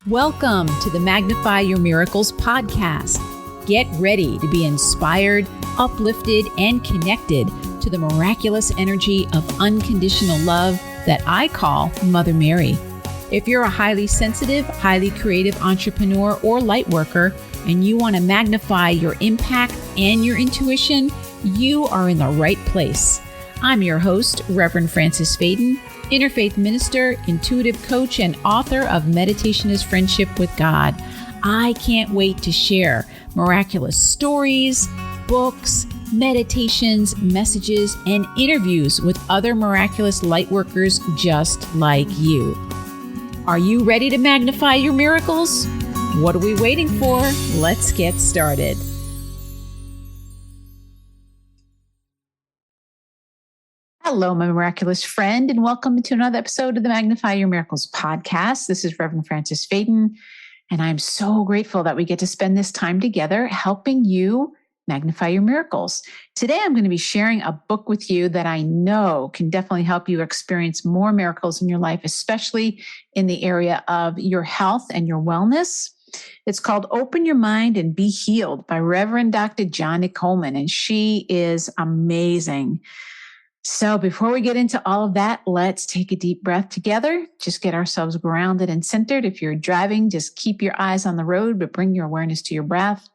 Welcome to the Magnify Your Miracles podcast. Get ready to be inspired, uplifted, and connected to the miraculous energy of unconditional love that I call Mother Mary. If you're a highly sensitive, highly creative entrepreneur or light worker, and you want to magnify your impact and your intuition, you are in the right place. I'm your host, Reverend Frances Faden, interfaith minister, intuitive coach, and author of Meditation is Friendship with God. I can't wait to share miraculous stories, books, meditations, messages, and interviews with other miraculous light workers just like you. Are you ready to magnify your miracles? What are we waiting for? Let's get started. Hello, my miraculous friend, and welcome to another episode of the Magnify Your Miracles podcast. This is Reverend Frances Faden, and I'm so grateful that we get to spend this time together helping you magnify your miracles. Today, I'm going to be sharing a book with you that I know can definitely help you experience more miracles in your life, especially in the area of your health and your wellness. It's called Open Your Mind and Be Healed by Reverend Dr. Johnnie Colemon, and she is amazing. So before we get into all of that, let's take a deep breath together. Just get ourselves grounded and centered. If you're driving, just keep your eyes on the road, but bring your awareness to your breath.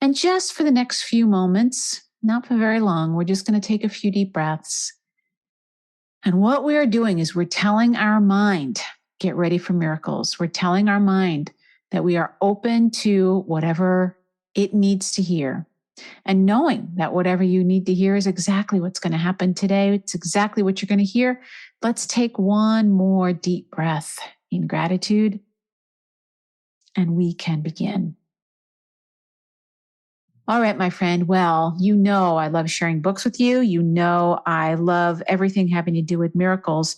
And just for the next few moments, not for very long, we're just going to take a few deep breaths. And what we are doing is we're telling our mind, get ready for miracles. We're telling our mind that we are open to whatever it needs to hear. And knowing that whatever you need to hear is exactly what's going to happen today. It's exactly what you're going to hear. Let's take one more deep breath in gratitude, and we can begin. All right, my friend. Well, you know I love sharing books with you. You know I love everything having to do with miracles.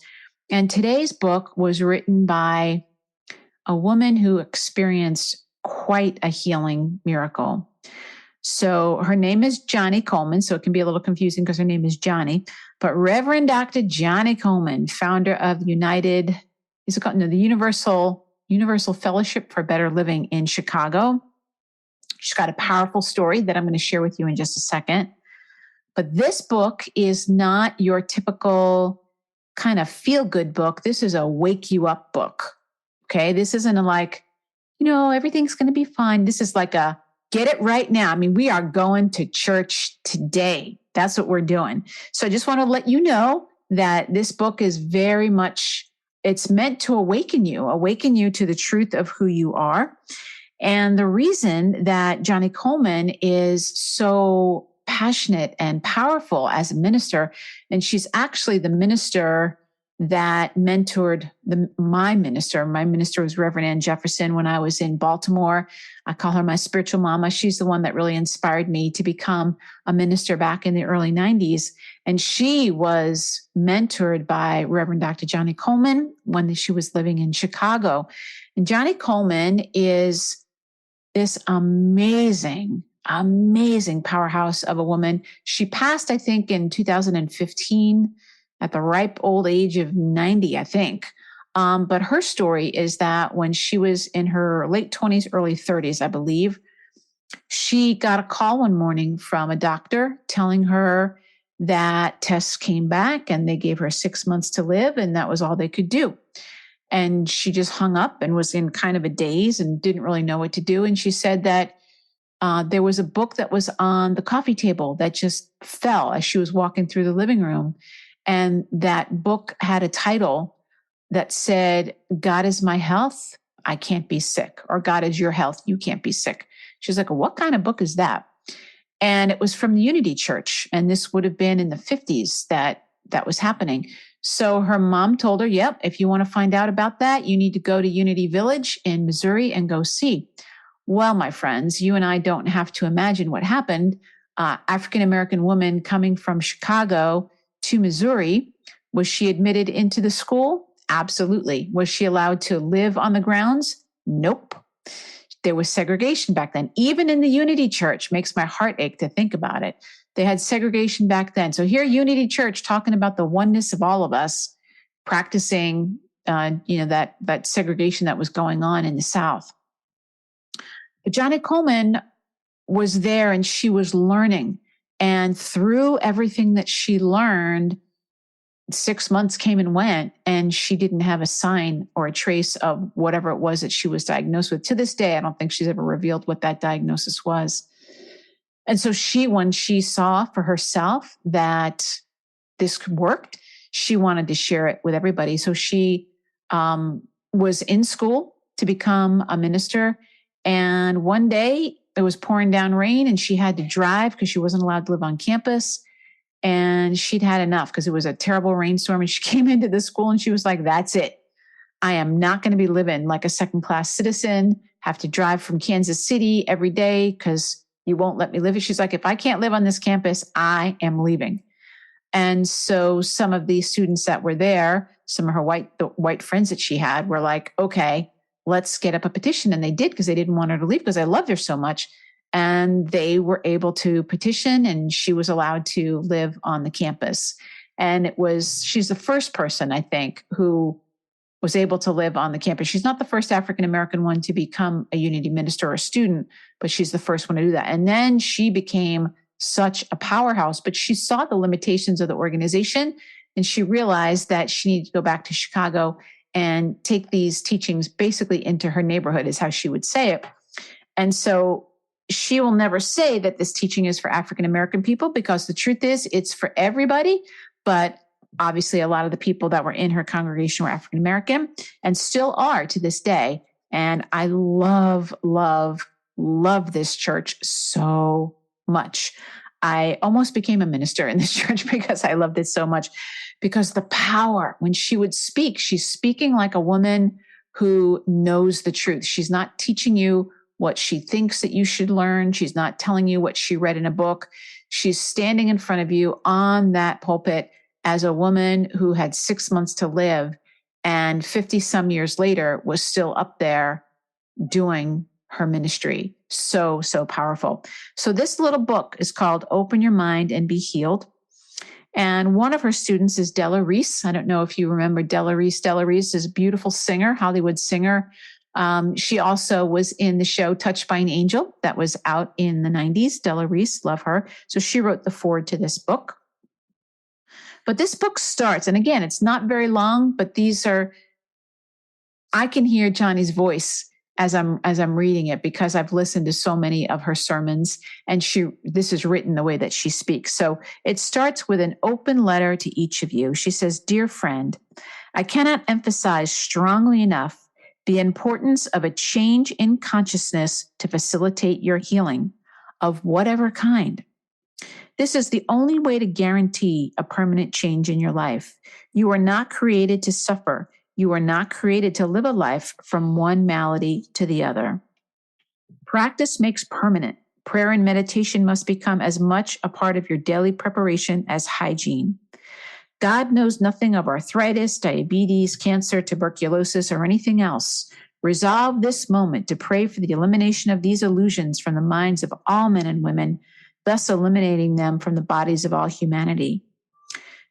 And today's book was written by a woman who experienced quite a healing miracle. So her name is Johnnie Colemon, so it can be a little confusing because her name is Johnnie. But Reverend Dr. Johnnie Colemon, founder of the Universal Fellowship for Better Living in Chicago. She's got a powerful story that I'm going to share with you in just a second. But this book is not your typical kind of feel-good book. This is a wake you up book. Okay, this isn't everything's going to be fine. This is like a get it right now. I mean, we are going to church today. That's what we're doing. So I just want to let you know that this book is very much, it's meant to awaken you to the truth of who you are. And the reason that Johnnie Colemon is so passionate and powerful as a minister, and she's actually the minister that mentored my minister. My minister was Reverend Ann Jefferson when I was in Baltimore. I call her my spiritual mama. She's the one that really inspired me to become a minister back in the early 90s. And she was mentored by Reverend Dr. Johnnie Colemon when she was living in Chicago. And Johnnie Colemon is this amazing powerhouse of a woman. She passed, I think, in 2015. At the ripe old age of 90, I think. But her story is that when she was in her late 20s, early 30s, I believe, she got a call one morning from a doctor telling her that tests came back and they gave her 6 months to live, and that was all they could do. And she just hung up and was in kind of a daze and didn't really know what to do. And she said that there was a book that was on the coffee table that just fell as she was walking through the living room. And that book had a title that said, God is my health, I can't be sick. Or God is your health, you can't be sick. She's like, what kind of book is that? And it was from the Unity Church. And this would have been in the 50s that was happening. So her mom told her, yep, if you want to find out about that, you need to go to Unity Village in Missouri and go see. Well, my friends, you and I don't have to imagine what happened. African-American woman coming from Chicago to Missouri. Was she admitted into the school? Absolutely. Was she allowed to live on the grounds? Nope. There was segregation back then. Even in the Unity Church, makes my heart ache to think about it. They had segregation back then. So here, Unity Church talking about the oneness of all of us, practicing that segregation that was going on in the South. But Johnnie Colemon was there and she was learning. And through everything that she learned, 6 months came and went, and she didn't have a sign or a trace of whatever it was that she was diagnosed with. To this day, I don't think she's ever revealed what that diagnosis was. And so when she saw for herself that this worked, she wanted to share it with everybody. So she was in school to become a minister. And one day it was pouring down rain and she had to drive because she wasn't allowed to live on campus. And she'd had enough because it was a terrible rainstorm. And she came into the school and she was like, that's it. I am not going to be living like a second-class citizen, have to drive from Kansas City every day because you won't let me live. She's like, if I can't live on this campus, I am leaving. And so some of the students that were there, some of her white friends that she had were like, okay, let's get up a petition. And they did because they didn't want her to leave because they loved her so much. And they were able to petition and she was allowed to live on the campus. And she's the first person, I think, who was able to live on the campus. She's not the first African-American one to become a Unity minister or a student, but she's the first one to do that. And then she became such a powerhouse, but she saw the limitations of the organization and she realized that she needed to go back to Chicago and take these teachings basically into her neighborhood, is how she would say it. And so she will never say that this teaching is for African-American people because the truth is it's for everybody. But obviously a lot of the people that were in her congregation were African-American and still are to this day. And I love, love, love this church so much. I almost became a minister in this church because I loved it so much, because the power, when she would speak, she's speaking like a woman who knows the truth. She's not teaching you what she thinks that you should learn. She's not telling you what she read in a book. She's standing in front of you on that pulpit as a woman who had 6 months to live and 50 some years later was still up there doing her ministry. So, so powerful. So this little book is called Open Your Mind and Be Healed. And one of her students is Della Reese. I don't know if you remember Della Reese. Della Reese is a beautiful singer, Hollywood singer. She also was in the show Touched by an Angel that was out in the 90s. Della Reese, love her. So she wrote the foreword to this book. But this book starts, and again, it's not very long, but I can hear Johnny's voice as I'm reading it because I've listened to so many of her sermons, and this is written the way that she speaks. So it starts with an open letter to each of you. She says, "Dear friend, I cannot emphasize strongly enough the importance of a change in consciousness to facilitate your healing of whatever kind. This is the only way to guarantee a permanent change in your life. You are not created to suffer. You are not created to live a life from one malady to the other. Practice makes permanent. Prayer and meditation must become as much a part of your daily preparation as hygiene. God knows nothing of arthritis, diabetes, cancer, tuberculosis, or anything else. Resolve this moment to pray for the elimination of these illusions from the minds of all men and women, thus eliminating them from the bodies of all humanity.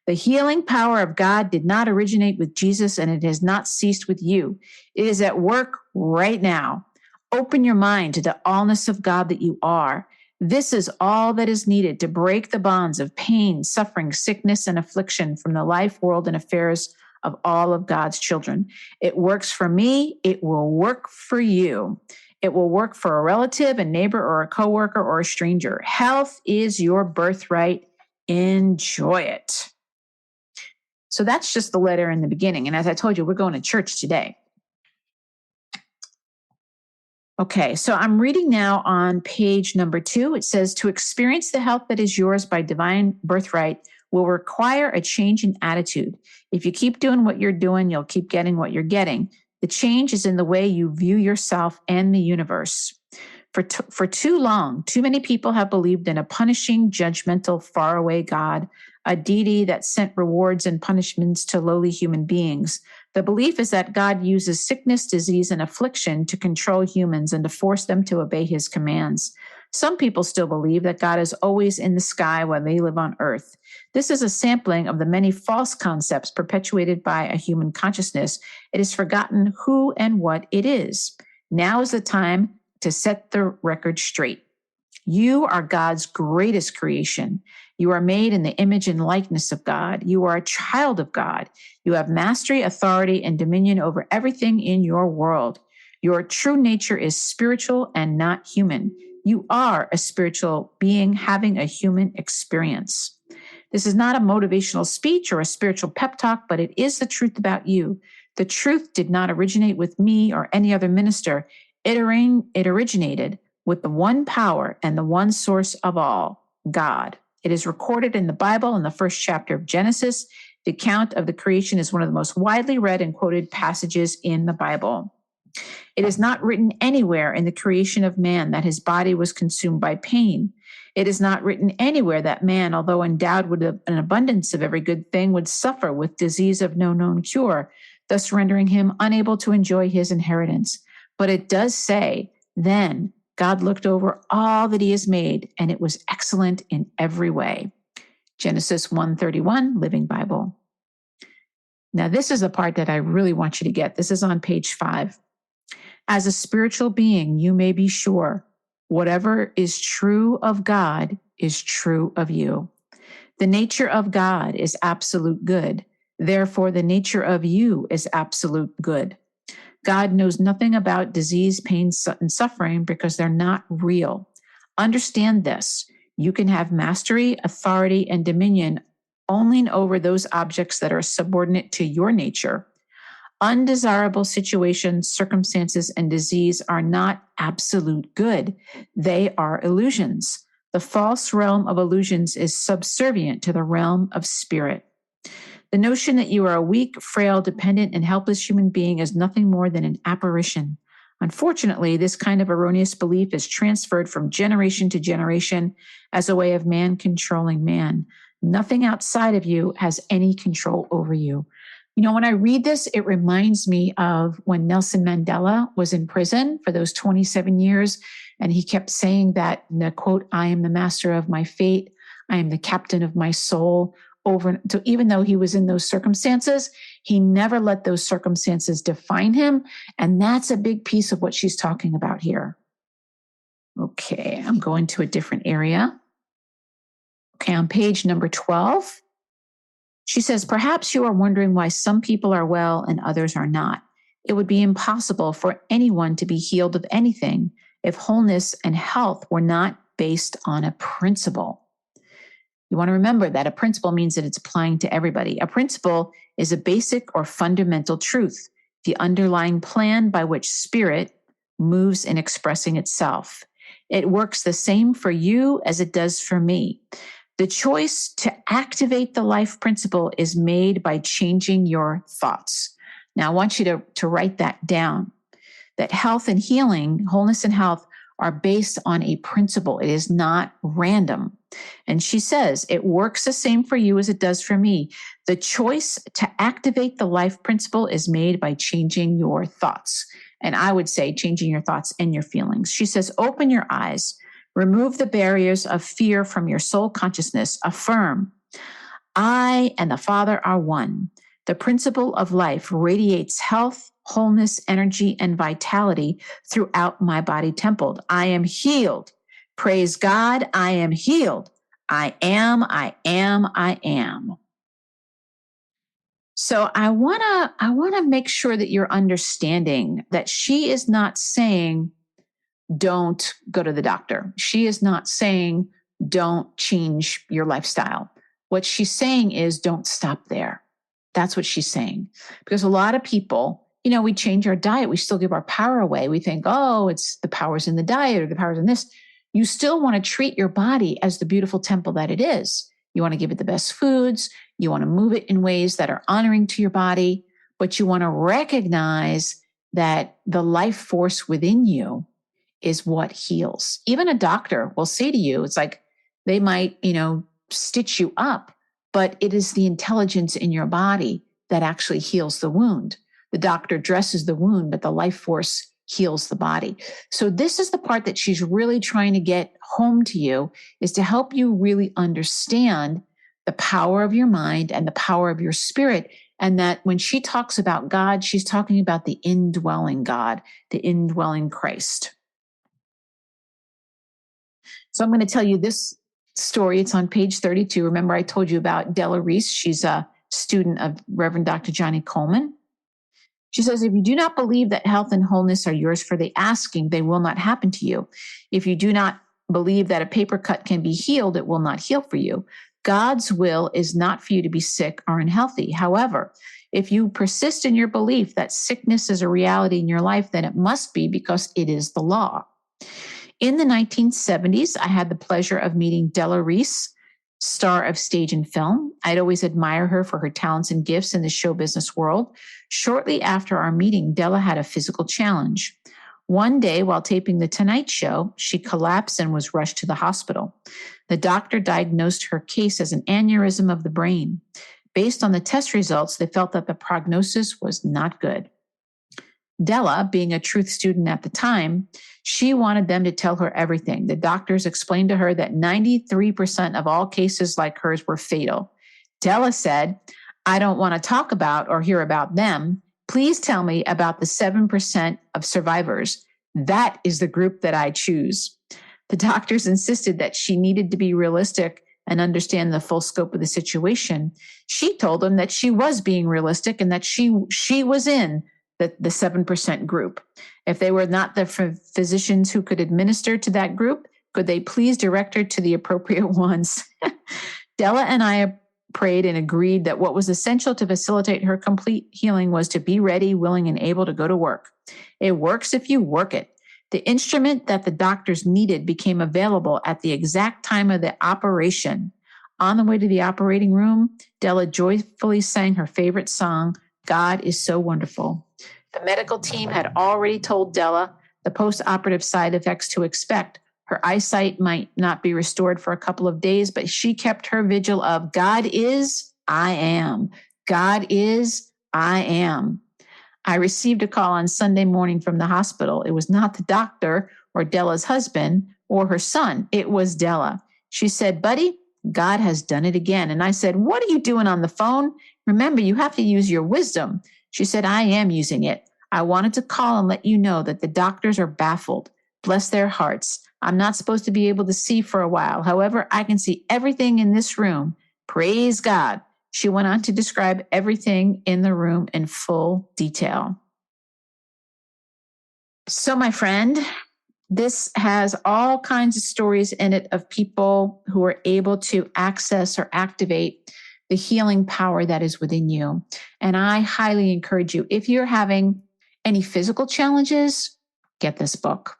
The healing power of God did not originate with Jesus, and it has not ceased with you. It is at work right now. Open your mind to the allness of God that you are. This is all that is needed to break the bonds of pain, suffering, sickness, and affliction from the life, world, and affairs of all of God's children. It works for me. It will work for you. It will work for a relative, a neighbor, or a coworker, or a stranger. Health is your birthright. Enjoy it." So that's just the letter in the beginning. And as I told you, we're going to church today. Okay, so I'm reading now on page number 2. It says, "To experience the health that is yours by divine birthright will require a change in attitude. If you keep doing what you're doing, you'll keep getting what you're getting. The change is in the way you view yourself and the universe. For too long, too many people have believed in a punishing, judgmental, faraway God, a deity that sent rewards and punishments to lowly human beings. The belief is that God uses sickness, disease, and affliction to control humans and to force them to obey his commands. Some people still believe that God is always in the sky while they live on earth. This is a sampling of the many false concepts perpetuated by a human consciousness. It has forgotten who and what it is. Now is the time to set the record straight. You are God's greatest creation. You are made in the image and likeness of God. You are a child of God. You have mastery, authority, and dominion over everything in your world. Your true nature is spiritual and not human. You are a spiritual being having a human experience. This is not a motivational speech or a spiritual pep talk, but it is the truth about you. The truth did not originate with me or any other minister. It originated with the one power and the one source of all, God. It is recorded in the Bible in the first chapter of Genesis. The account of the creation is one of the most widely read and quoted passages in the Bible. It is not written anywhere in the creation of man that his body was consumed by pain. It is not written anywhere that man, although endowed with an abundance of every good thing, would suffer with disease of no known cure, thus rendering him unable to enjoy his inheritance. But it does say, then God looked over all that he has made, and it was excellent in every way. Genesis 1:31, Living Bible. Now, this is the part that I really want you to get. This is on page 5. As a spiritual being, you may be sure whatever is true of God is true of you. The nature of God is absolute good. Therefore, the nature of you is absolute good. God knows nothing about disease, pain, and suffering because they're not real. Understand this. You can have mastery, authority, and dominion only over those objects that are subordinate to your nature. Undesirable situations, circumstances, and disease are not absolute good. They are illusions. The false realm of illusions is subservient to the realm of spirit. The notion that you are a weak, frail, dependent, and helpless human being is nothing more than an apparition. Unfortunately, this kind of erroneous belief is transferred from generation to generation as a way of man controlling man. Nothing outside of you has any control over you. You know, when I read this, it reminds me of when Nelson Mandela was in prison for those 27 years, and he kept saying that, quote, I am the master of my fate. I am the captain of my soul. So even though he was in those circumstances, he never let those circumstances define him. And that's a big piece of what she's talking about here. Okay, I'm going to a different area. Okay, on page number 12. She says, perhaps you are wondering why some people are well and others are not. It would be impossible for anyone to be healed of anything if wholeness and health were not based on a principle. You want to remember that a principle means that it's applying to everybody. A principle is a basic or fundamental truth, the underlying plan by which spirit moves in expressing itself. It works the same for you as it does for me. The choice to activate the life principle is made by changing your thoughts. Now, I want you to write that down, that health and healing, wholeness and health are based on a principle. It is not random. And she says, it works the same for you as it does for me. The choice to activate the life principle is made by changing your thoughts. And I would say changing your thoughts and your feelings. She says, open your eyes. Remove the barriers of fear from your soul consciousness. Affirm, I and the Father are one. The principle of life radiates health, wholeness, energy, and vitality throughout my body temple. I am healed. Praise God, I am healed. I am, I am, I am. So I wanna make sure that you're understanding that she is not saying, don't go to the doctor. She is not saying, don't change your lifestyle. What she's saying is, don't stop there. That's what she's saying. Because a lot of people, we change our diet. We still give our power away. We think, oh, it's the power's in the diet or the power's in this. You still want to treat your body as the beautiful temple that it is. You want to give it the best foods. You want to move it in ways that are honoring to your body, but you want to recognize that the life force within you is what heals. Even a doctor will say to you, it's like they might, stitch you up, but it is the intelligence in your body that actually heals the wound. The doctor dresses the wound, but the life force heals the body. So this is the part that she's really trying to get home to you, is to help you really understand the power of your mind and the power of your spirit. And that when she talks about God, she's talking about the indwelling God, the indwelling Christ. So I'm going to tell you this story. It's on page 32. Remember, I told you about Della Reese. She's a student of Reverend Dr. Johnnie Colemon. She says, if you do not believe that health and wholeness are yours for the asking, they will not happen to you. If you do not believe that a paper cut can be healed, it will not heal for you. God's will is not for you to be sick or unhealthy. However, if you persist in your belief that sickness is a reality in your life, then it must be, because it is the law. In the 1970s, I had the pleasure of meeting Della Reese, star of stage and film. I'd always admire her for her talents and gifts in the show business world. Shortly after our meeting, Della had a physical challenge. One day, while taping The Tonight Show, she collapsed and was rushed to the hospital. The doctor diagnosed her case as an aneurysm of the brain. Based on the test results, they felt that the prognosis was not good. Della, being a truth student at the time, she wanted them to tell her everything. The doctors explained to her that 93% of all cases like hers were fatal. Della said, I don't want to talk about or hear about them. Please tell me about the 7% of survivors. That is the group that I choose. The doctors insisted that she needed to be realistic and understand the full scope of the situation. She told them that she was being realistic and that she was in the 7% group. If they were not the physicians who could administer to that group, could they please direct her to the appropriate ones? Della and I prayed and agreed that what was essential to facilitate her complete healing was to be ready, willing, and able to go to work. It works if you work it. The instrument that the doctors needed became available at the exact time of the operation. On the way to the operating room, Della joyfully sang her favorite song, God is So Wonderful. The medical team had already told Della the post-operative side effects to expect. Her eyesight might not be restored for a couple of days, but she kept her vigil of God is, I am. God is, I am. I received a call on Sunday morning from the hospital. It was not the doctor or Della's husband or her son. It was Della. She said, buddy, God has done it again. And I said, what are you doing on the phone? Remember, you have to use your wisdom. She said, I am using it. I wanted to call and let you know that the doctors are baffled. Bless their hearts. I'm not supposed to be able to see for a while. However, I can see everything in this room. Praise God. She went on to describe everything in the room in full detail. So, my friend, this has all kinds of stories in it of people who are able to access or activate the healing power that is within you. And I highly encourage you, if you're having any physical challenges, get this book.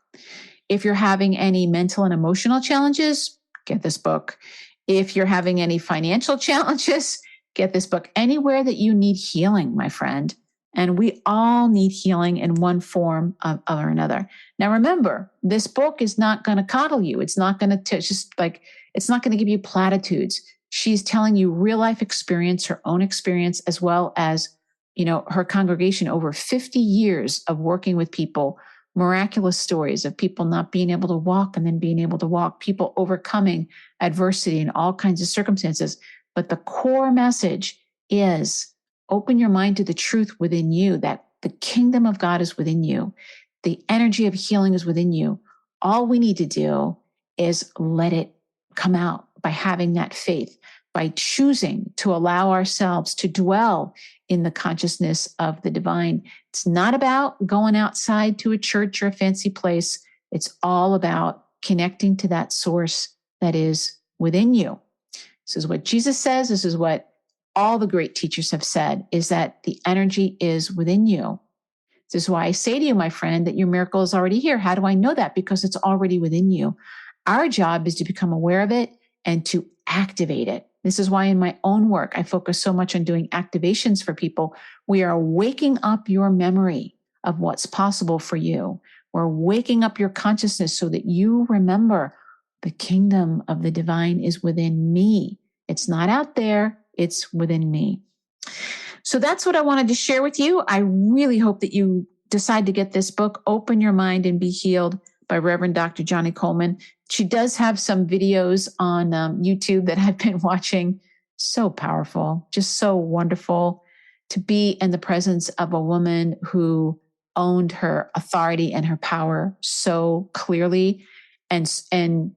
If you're having any mental and emotional challenges, get this book. If you're having any financial challenges, get this book. Anywhere that you need healing, my friend. And we all need healing in one form or another. Now, remember, this book is not going to coddle you. It's not going to it's not going to give you platitudes. She's telling you real life experience, her own experience, as well as, her congregation over 50 years of working with people, miraculous stories of people not being able to walk and then being able to walk, people overcoming adversity in all kinds of circumstances. But the core message is open your mind to the truth within you, that the kingdom of God is within you. The energy of healing is within you. All we need to do is let it come out by having that faith, by choosing to allow ourselves to dwell in the consciousness of the divine. It's not about going outside to a church or a fancy place. It's all about connecting to that source that is within you. This is what Jesus says. This is what all the great teachers have said, is that the energy is within you. This is why I say to you, my friend, that your miracle is already here. How do I know that? Because it's already within you. Our job is to become aware of it and to activate it. This is why in my own work, I focus so much on doing activations for people. We are waking up your memory of what's possible for you. We're waking up your consciousness so that you remember the kingdom of the divine is within me. It's not out there. It's within me. So that's what I wanted to share with you. I really hope that you decide to get this book, Open Your Mind and Be Healed by Reverend Dr. Johnnie Colemon. She does have some videos on YouTube that I've been watching. So powerful, just so wonderful to be in the presence of a woman who owned her authority and her power so clearly, and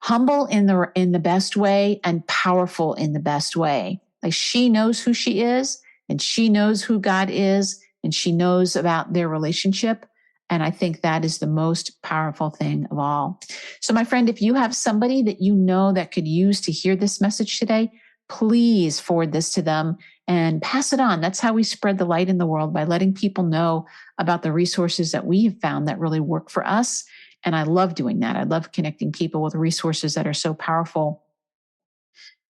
humble in the best way and powerful in the best way. Like, she knows who she is, and she knows who God is, and she knows about their relationship. And I think that is the most powerful thing of all. So my friend, if you have somebody that you know that could use to hear this message today, please forward this to them and pass it on. That's how we spread the light in the world, by letting people know about the resources that we've found that really work for us. And I love doing that. I love connecting people with resources that are so powerful.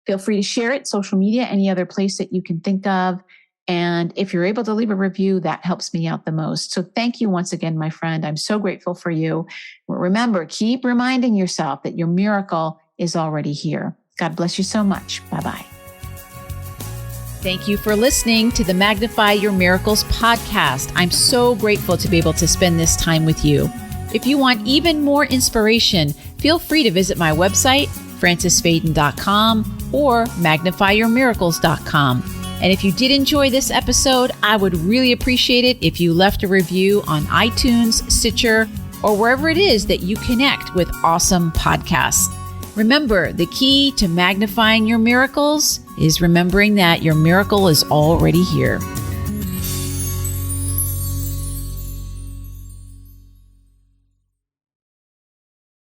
Feel free to share it, social media, any other place that you can think of. And if you're able to leave a review, that helps me out the most. So thank you once again, my friend. I'm so grateful for you. Remember, keep reminding yourself that your miracle is already here. God bless you so much. Bye-bye. Thank you for listening to the Magnify Your Miracles podcast. I'm so grateful to be able to spend this time with you. If you want even more inspiration, feel free to visit my website, francisfaden.com or magnifyyourmiracles.com. And if you did enjoy this episode, I would really appreciate it if you left a review on iTunes, Stitcher, or wherever it is that you connect with awesome podcasts. Remember, the key to magnifying your miracles is remembering that your miracle is already here.